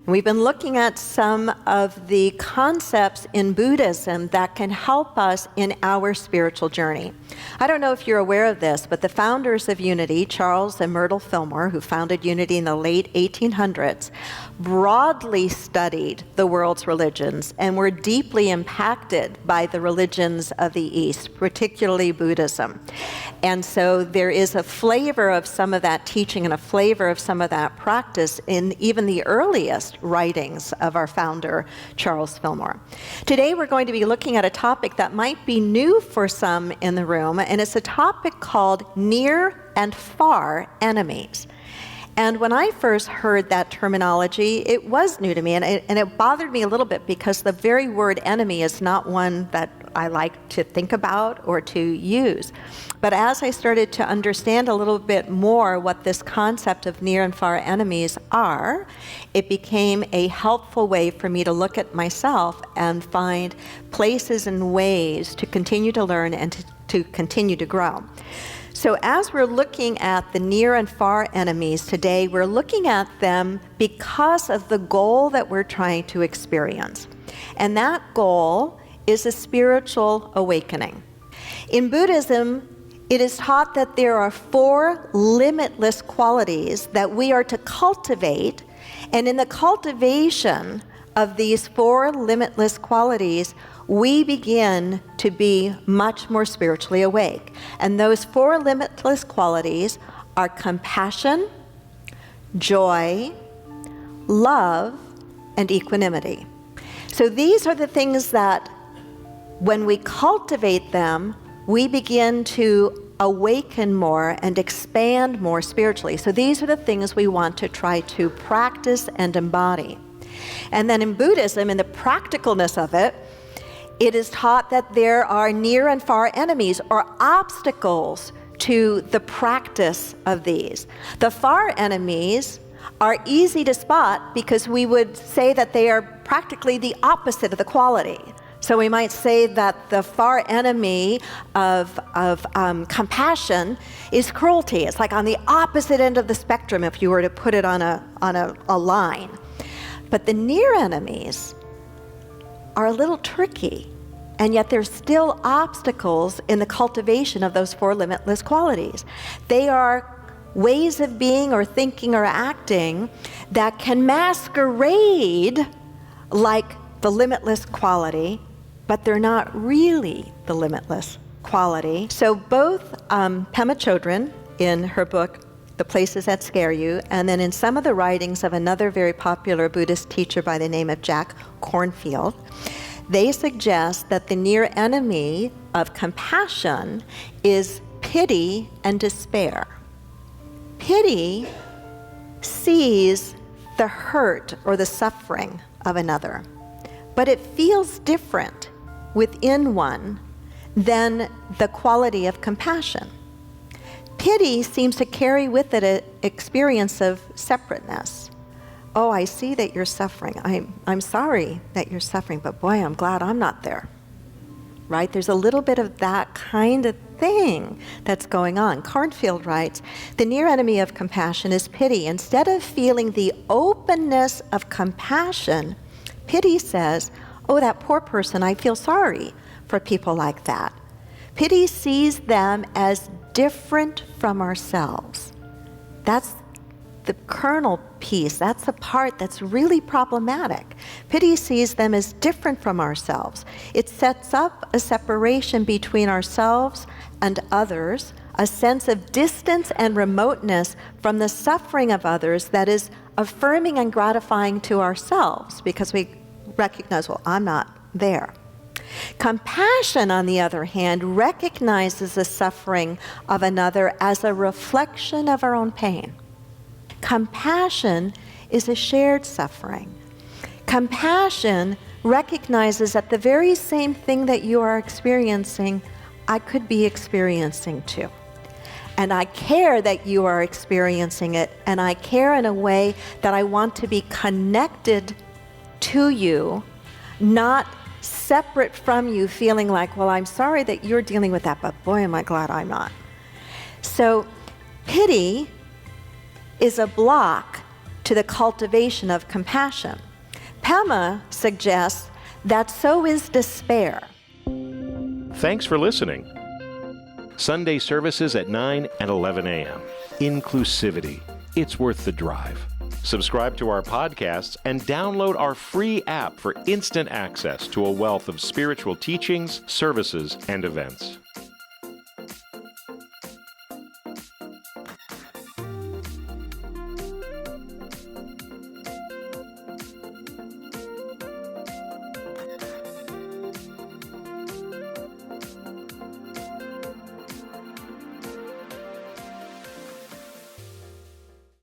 We've been looking at some of the concepts in Buddhism that can help us in our spiritual journey. I don't know if you're aware of this, but the founders of Unity, Charles and Myrtle Fillmore, who founded Unity in the late 1800s, broadly studied the world's religions and were deeply impacted by the religions of the East, particularly Buddhism. And so there is a flavor of some of that teaching and a flavor of some of that practice in even the earliest writings of our founder, Charles Fillmore. Today we're going to be looking at a topic that might be new for some in the room, and it's a topic called near and far enemies. And when I first heard that terminology, it was new to me, and it bothered me a little bit because the very word enemy is not one that I like to think about or to use. But as I started to understand a little bit more what this concept of near and far enemies are, it became a helpful way for me to look at myself and find places and ways to continue to learn and to continue to grow. So as we're looking at the near and far enemies today, we're looking at them because of the goal that we're trying to experience. And that goal is a spiritual awakening. In Buddhism, it is taught that there are 4 limitless qualities that we are to cultivate, and in the cultivation of these 4 limitless qualities, we begin to be much more spiritually awake. And those 4 limitless qualities are compassion, joy, love, and equanimity. So these are the things that, when we cultivate them, we begin to awaken more and expand more spiritually. So these are the things we want to try to practice and embody. And then in Buddhism, in the practicalness of it, it is taught that there are near and far enemies or obstacles to the practice of these. The far enemies are easy to spot because we would say that they are practically the opposite of the quality. So we might say that the far enemy of compassion is cruelty. It's like on the opposite end of the spectrum if you were to put it on a line. But the near enemies are a little tricky, and yet there's still obstacles in the cultivation of those 4 limitless qualities. They are ways of being or thinking or acting that can masquerade like the limitless quality, but they're not really the limitless quality. So both Pema Chodron, in her book, The Places That Scare You, and then in some of the writings of another very popular Buddhist teacher by the name of Jack Kornfield, they suggest that the near enemy of compassion is pity and despair. Pity sees the hurt or the suffering of another, but it feels different within one than the quality of compassion. Pity seems to carry with it an experience of separateness. Oh, I see that you're suffering. I'm sorry that you're suffering, but boy, I'm glad I'm not there. Right? There's a little bit of that kind of thing that's going on. Kornfield writes, the near enemy of compassion is pity. Instead of feeling the openness of compassion, pity says, oh, that poor person, I feel sorry for people like that. Pity sees them as different from ourselves. That's the kernel piece. That's the part that's really problematic. Pity sees them as different from ourselves. It sets up a separation between ourselves and others, a sense of distance and remoteness from the suffering of others that is affirming and gratifying to ourselves because we recognize, well, I'm not there. Compassion, on the other hand, recognizes the suffering of another as a reflection of our own pain. Compassion is a shared suffering. Compassion recognizes that the very same thing that you are experiencing, I could be experiencing too. And I care that you are experiencing it, and I care in a way that I want to be connected to you, not separate from you, feeling like, well, I'm sorry that you're dealing with that, but boy, am I glad I'm not. So pity is a block to the cultivation of compassion. Pema suggests that so is despair. Thanks for listening. Sunday services at 9 and 11 a.m. Inclusivity. It's worth the drive. Subscribe to our podcasts and download our free app for instant access to a wealth of spiritual teachings, services, and events.